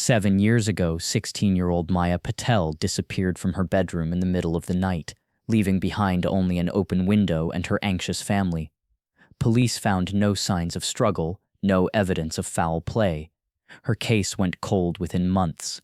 7 years ago, 16-year-old Maya Patel disappeared from her bedroom in the middle of the night, leaving behind only an open window and her anxious family. Police found no signs of struggle, no evidence of foul play. Her case went cold within months.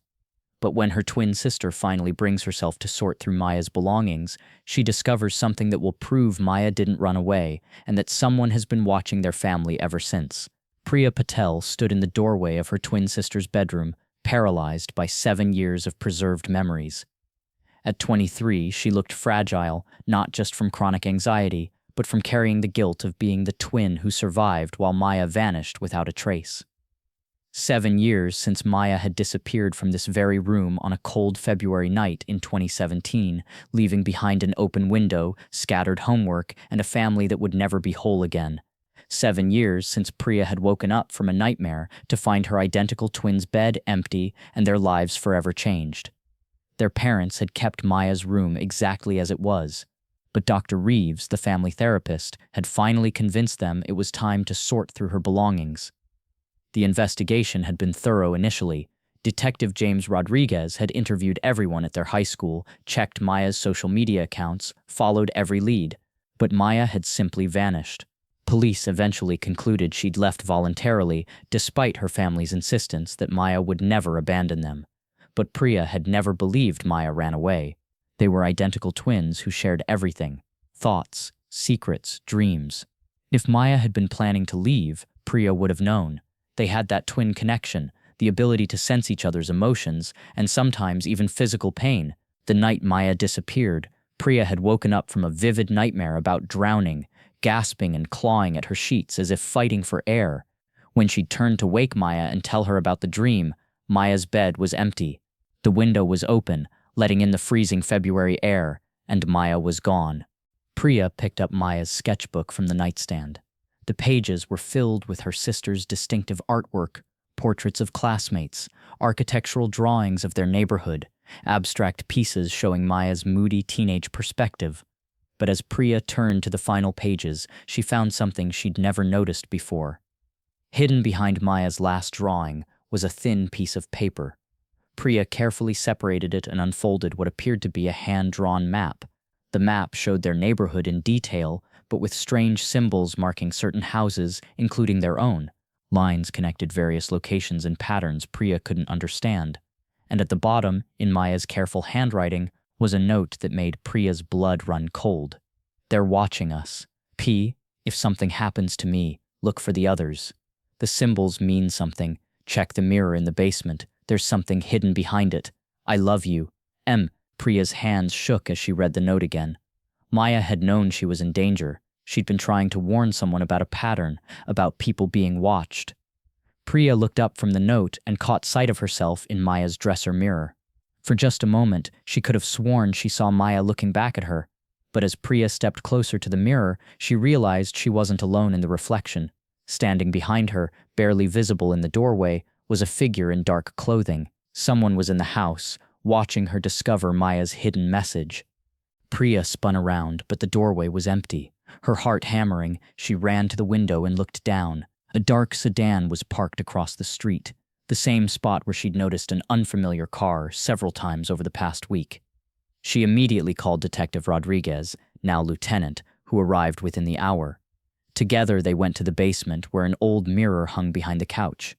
But when her twin sister finally brings herself to sort through Maya's belongings, she discovers something that will prove Maya didn't run away and that someone has been watching their family ever since. Priya Patel stood in the doorway of her twin sister's bedroom, paralyzed by 7 years of preserved memories. At 23, she looked fragile, not just from chronic anxiety, but from carrying the guilt of being the twin who survived while Maya vanished without a trace. 7 years since Maya had disappeared from this very room on a cold February night in 2017, leaving behind an open window, scattered homework, and a family that would never be whole again. 7 years since Priya had woken up from a nightmare to find her identical twins' bed empty and their lives forever changed. Their parents had kept Maya's room exactly as it was, but Dr. Reeves, the family therapist, had finally convinced them it was time to sort through her belongings. The investigation had been thorough initially. Detective James Rodriguez had interviewed everyone at their high school, checked Maya's social media accounts, followed every lead, but Maya had simply vanished. Police eventually concluded she'd left voluntarily, despite her family's insistence that Maya would never abandon them. But Priya had never believed Maya ran away. They were identical twins who shared everything: thoughts, secrets, dreams. If Maya had been planning to leave, Priya would have known. They had that twin connection, the ability to sense each other's emotions, and sometimes even physical pain. The night Maya disappeared, Priya had woken up from a vivid nightmare about drowning, gasping and clawing at her sheets as if fighting for air. When she'd turned to wake Maya and tell her about the dream, Maya's bed was empty. The window was open, letting in the freezing February air, and Maya was gone. Priya picked up Maya's sketchbook from the nightstand. The pages were filled with her sister's distinctive artwork: portraits of classmates, architectural drawings of their neighborhood, abstract pieces showing Maya's moody teenage perspective. But as Priya turned to the final pages, she found something she'd never noticed before. Hidden behind Maya's last drawing was a thin piece of paper. Priya carefully separated it and unfolded what appeared to be a hand-drawn map. The map showed their neighborhood in detail, but with strange symbols marking certain houses, including their own. Lines connected various locations in patterns Priya couldn't understand. And at the bottom, in Maya's careful handwriting, was a note that made Priya's blood run cold. "They're watching us. P, if something happens to me, look for the others. The symbols mean something. Check the mirror in the basement. There's something hidden behind it. I love you. M." Priya's hands shook as she read the note again. Maya had known she was in danger. She'd been trying to warn someone about a pattern, about people being watched. Priya looked up from the note and caught sight of herself in Maya's dresser mirror. For just a moment, she could have sworn she saw Maya looking back at her. But as Priya stepped closer to the mirror, she realized she wasn't alone in the reflection. Standing behind her, barely visible in the doorway, was a figure in dark clothing. Someone was in the house, watching her discover Maya's hidden message. Priya spun around, but the doorway was empty. Her heart hammering, she ran to the window and looked down. A dark sedan was parked across the street, the same spot where she'd noticed an unfamiliar car several times over the past week. She immediately called Detective Rodriguez, now lieutenant, who arrived within the hour. Together they went to the basement where an old mirror hung behind the couch.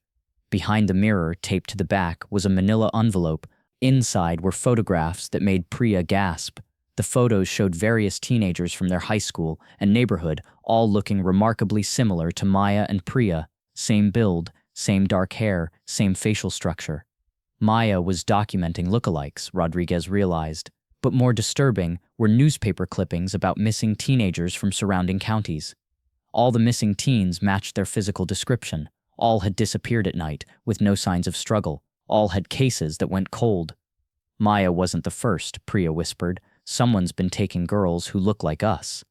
Behind the mirror, taped to the back, was a manila envelope. Inside were photographs that made Priya gasp. The photos showed various teenagers from their high school and neighborhood, all looking remarkably similar to Maya and Priya. Same build, same dark hair, same facial structure. Maya was documenting lookalikes, Rodriguez realized. But more disturbing were newspaper clippings about missing teenagers from surrounding counties. All the missing teens matched their physical description. All had disappeared at night, with no signs of struggle. All had cases that went cold. "Maya wasn't the first," Priya whispered. "Someone's been taking girls who look like us."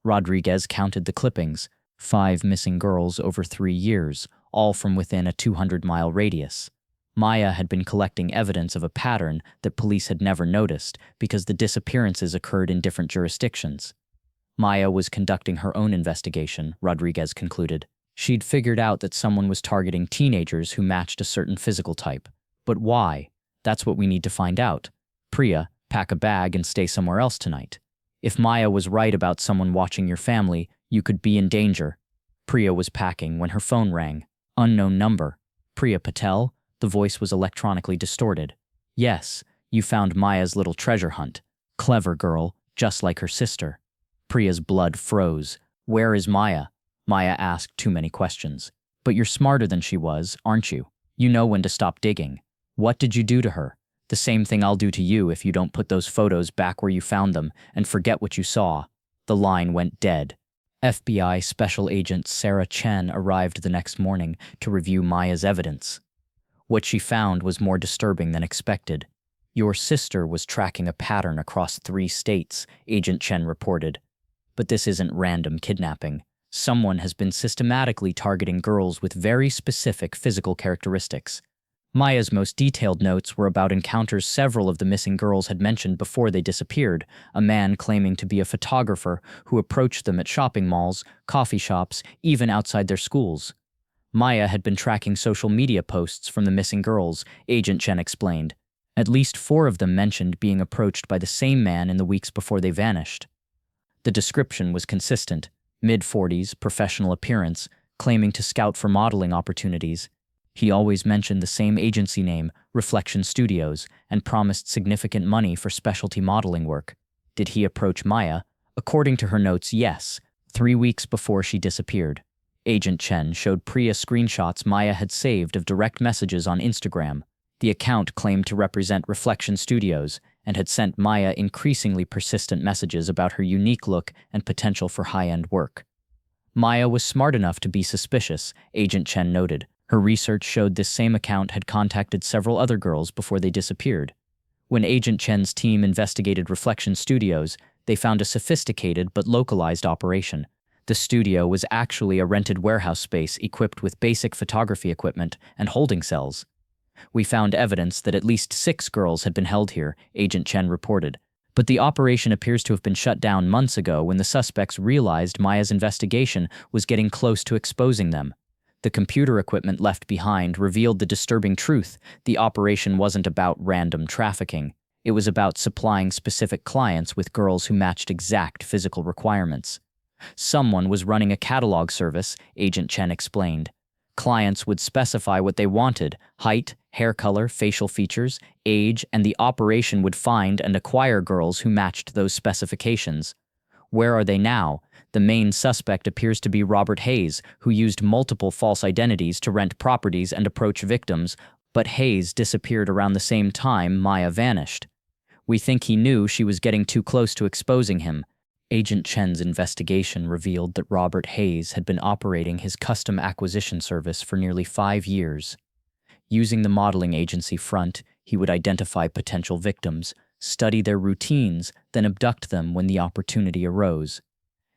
Rodriguez counted the clippings. 5 missing girls over 3 years, all from within a 200-mile radius. Maya had been collecting evidence of a pattern that police had never noticed because the disappearances occurred in different jurisdictions. Maya was conducting her own investigation, Rodriguez concluded. She'd figured out that someone was targeting teenagers who matched a certain physical type. But why? That's what we need to find out. Priya, pack a bag and stay somewhere else tonight. If Maya was right about someone watching your family, you could be in danger. Priya was packing when her phone rang. Unknown number. Maya Patel? The voice was electronically distorted. Yes, you found Maya's little treasure hunt. Clever girl, just like her sister. Priya's blood froze. Where is Maya? Maya asked too many questions. But you're smarter than she was, aren't you? You know when to stop digging. What did you do to her? The same thing I'll do to you if you don't put those photos back where you found them and forget what you saw. The line went dead. FBI Special Agent Sarah Chen arrived the next morning to review Maya's evidence. What she found was more disturbing than expected. Your sister was tracking a pattern across 3 states, Agent Chen reported. But this isn't random kidnapping. Someone has been systematically targeting girls with very specific physical characteristics. Maya's most detailed notes were about encounters several of the missing girls had mentioned before they disappeared, a man claiming to be a photographer who approached them at shopping malls, coffee shops, even outside their schools. Maya had been tracking social media posts from the missing girls, Agent Chen explained. At least 4 of them mentioned being approached by the same man in the weeks before they vanished. The description was consistent, mid-40s, professional appearance, claiming to scout for modeling opportunities. He always mentioned the same agency name, Reflection Studios, and promised significant money for specialty modeling work. Did he approach Maya? According to her notes, yes, 3 weeks before she disappeared. Agent Chen showed Priya screenshots Maya had saved of direct messages on Instagram. The account claimed to represent Reflection Studios and had sent Maya increasingly persistent messages about her unique look and potential for high-end work. Maya was smart enough to be suspicious, Agent Chen noted. Her research showed this same account had contacted several other girls before they disappeared. When Agent Chen's team investigated Reflection Studios, they found a sophisticated but localized operation. The studio was actually a rented warehouse space equipped with basic photography equipment and holding cells. We found evidence that at least 6 girls had been held here, Agent Chen reported. But the operation appears to have been shut down months ago when the suspects realized Maya's investigation was getting close to exposing them. The computer equipment left behind revealed the disturbing truth. The operation wasn't about random trafficking. It was about supplying specific clients with girls who matched exact physical requirements. Someone was running a catalog service, Agent Chen explained. Clients would specify what they wanted: height, hair color, facial features, age, and the operation would find and acquire girls who matched those specifications. Where are they now? The main suspect appears to be Robert Hayes, who used multiple false identities to rent properties and approach victims, but Hayes disappeared around the same time Maya vanished. We think he knew she was getting too close to exposing him. Agent Chen's investigation revealed that Robert Hayes had been operating his custom acquisition service for nearly 5 years. Using the modeling agency front, he would identify potential victims, study their routines, then abduct them when the opportunity arose.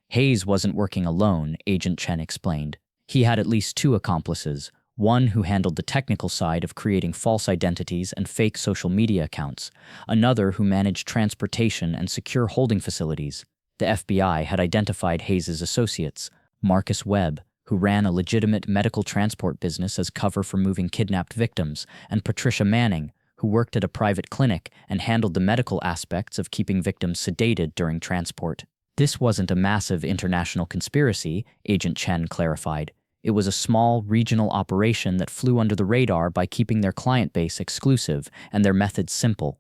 Hayes wasn't working alone, Agent Chen explained. He had at least 2 accomplices, one who handled the technical side of creating false identities and fake social media accounts, another who managed transportation and secure holding facilities. The FBI had identified Hayes' associates, Marcus Webb, who ran a legitimate medical transport business as cover for moving kidnapped victims, and Patricia Manning, who worked at a private clinic and handled the medical aspects of keeping victims sedated during transport. This wasn't a massive international conspiracy, Agent Chen clarified. It was a small, regional operation that flew under the radar by keeping their client base exclusive and their methods simple.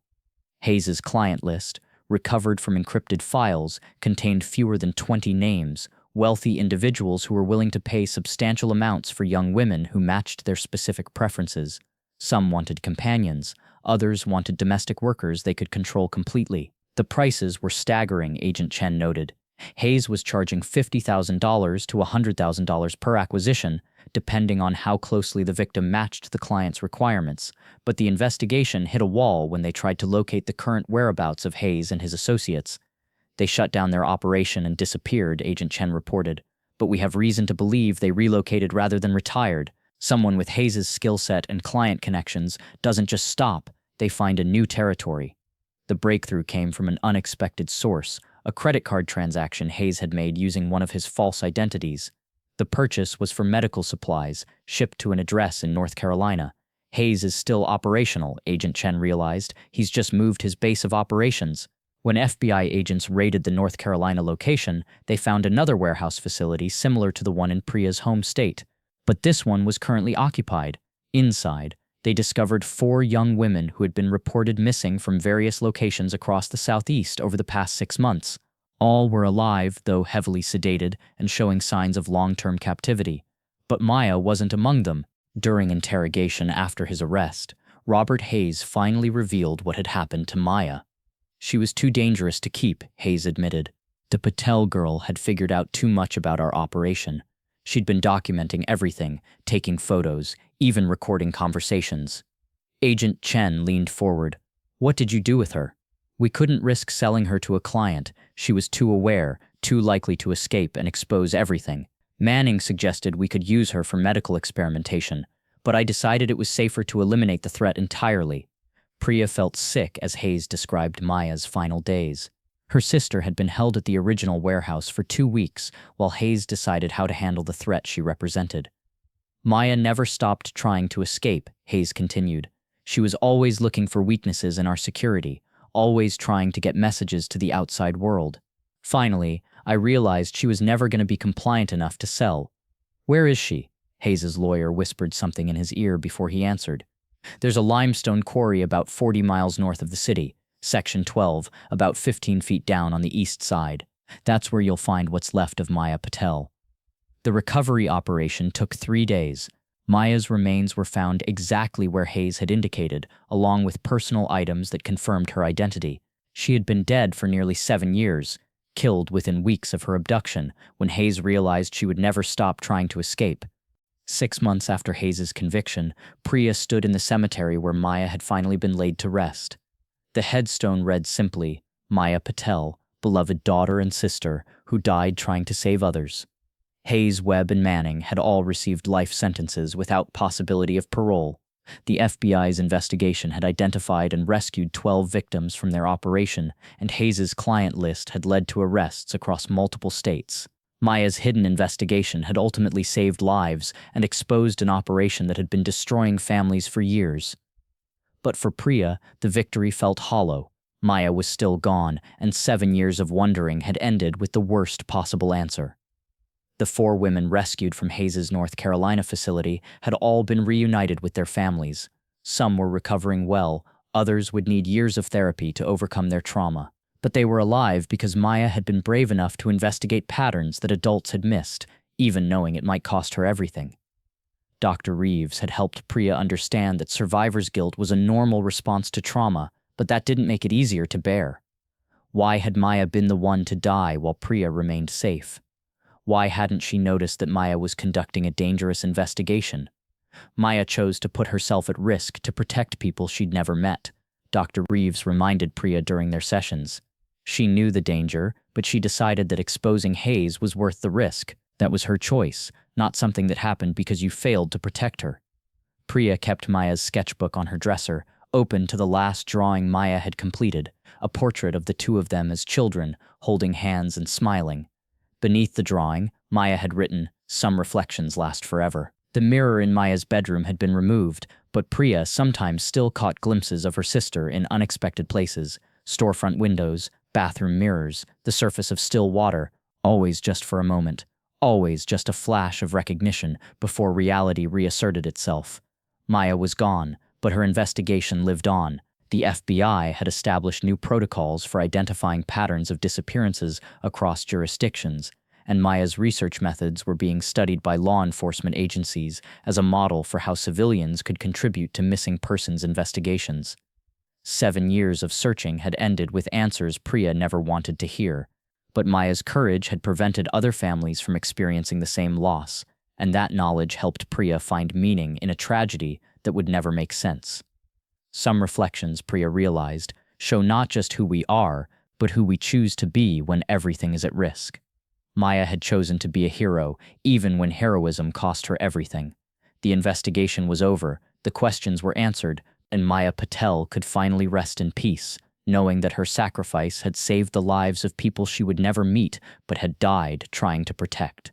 Hayes' client list, recovered from encrypted files, contained fewer than 20 names, wealthy individuals who were willing to pay substantial amounts for young women who matched their specific preferences. Some wanted companions, others wanted domestic workers they could control completely. The prices were staggering, Agent Chen noted. Hayes was charging $50,000 to $100,000 per acquisition, depending on how closely the victim matched the client's requirements, but the investigation hit a wall when they tried to locate the current whereabouts of Hayes and his associates. They shut down their operation and disappeared, Agent Chen reported, but we have reason to believe they relocated rather than retired. Someone with Hayes' skill set and client connections doesn't just stop, they find a new territory. The breakthrough came from an unexpected source, a credit card transaction Hayes had made using one of his false identities. The purchase was for medical supplies, shipped to an address in North Carolina. Hayes is still operational, Agent Chen realized. He's just moved his base of operations. When FBI agents raided the North Carolina location, they found another warehouse facility similar to the one in Priya's home state. But this one was currently occupied. Inside, they discovered 4 young women who had been reported missing from various locations across the Southeast over the past 6 months. All were alive, though heavily sedated and showing signs of long-term captivity. But Maya wasn't among them. During interrogation after his arrest, Robert Hayes finally revealed what had happened to Maya. She was too dangerous to keep, Hayes admitted. The Patel girl had figured out too much about our operation. She'd been documenting everything, taking photos, even recording conversations. Agent Chen leaned forward. What did you do with her? We couldn't risk selling her to a client. She was too aware, too likely to escape and expose everything. Manning suggested we could use her for medical experimentation, but I decided it was safer to eliminate the threat entirely. Priya felt sick as Hayes described Maya's final days. Her sister had been held at the original warehouse for 2 weeks while Hayes decided how to handle the threat she represented. Maya never stopped trying to escape, Hayes continued. She was always looking for weaknesses in our security, always trying to get messages to the outside world. Finally, I realized she was never going to be compliant enough to sell. Where is she? Hayes's lawyer whispered something in his ear before he answered. There's a limestone quarry about 40 miles north of the city, Section 12, about 15 feet down on the east side. That's where you'll find what's left of Maya Patel. The recovery operation took 3 days. Maya's remains were found exactly where Hayes had indicated, along with personal items that confirmed her identity. She had been dead for nearly 7 years, killed within weeks of her abduction, when Hayes realized she would never stop trying to escape. 6 months after Hayes's conviction, Priya stood in the cemetery where Maya had finally been laid to rest. The headstone read simply, Maya Patel, beloved daughter and sister, who died trying to save others. Hayes, Webb, and Manning had all received life sentences without possibility of parole. The FBI's investigation had identified and rescued 12 victims from their operation, and Hayes's client list had led to arrests across multiple states. Maya's hidden investigation had ultimately saved lives and exposed an operation that had been destroying families for years. But for Priya, the victory felt hollow. Maya was still gone, and 7 years of wondering had ended with the worst possible answer. The 4 women rescued from Hayes's North Carolina facility had all been reunited with their families. Some were recovering well, others would need years of therapy to overcome their trauma. But they were alive because Maya had been brave enough to investigate patterns that adults had missed, even knowing it might cost her everything. Dr. Reeves had helped Priya understand that survivor's guilt was a normal response to trauma, but that didn't make it easier to bear. Why had Maya been the one to die while Priya remained safe? Why hadn't she noticed that Maya was conducting a dangerous investigation? Maya chose to put herself at risk to protect people she'd never met, Dr. Reeves reminded Priya during their sessions. She knew the danger, but she decided that exposing Hayes was worth the risk. That was her choice, not something that happened because you failed to protect her. Priya kept Maya's sketchbook on her dresser, open to the last drawing Maya had completed, a portrait of the 2 of them as children, holding hands and smiling. Beneath the drawing, Maya had written, "Some reflections last forever." The mirror in Maya's bedroom had been removed, but Priya sometimes still caught glimpses of her sister in unexpected places: storefront windows, bathroom mirrors, the surface of still water, always just for a moment, always just a flash of recognition before reality reasserted itself. Maya was gone, but her investigation lived on. The FBI had established new protocols for identifying patterns of disappearances across jurisdictions, and Maya's research methods were being studied by law enforcement agencies as a model for how civilians could contribute to missing persons investigations. 7 years of searching had ended with answers Priya never wanted to hear, but Maya's courage had prevented other families from experiencing the same loss, and that knowledge helped Priya find meaning in a tragedy that would never make sense. Some reflections, Priya realized, show not just who we are, but who we choose to be when everything is at risk. Maya had chosen to be a hero, even when heroism cost her everything. The investigation was over, the questions were answered, and Maya Patel could finally rest in peace, knowing that her sacrifice had saved the lives of people she would never meet but had died trying to protect.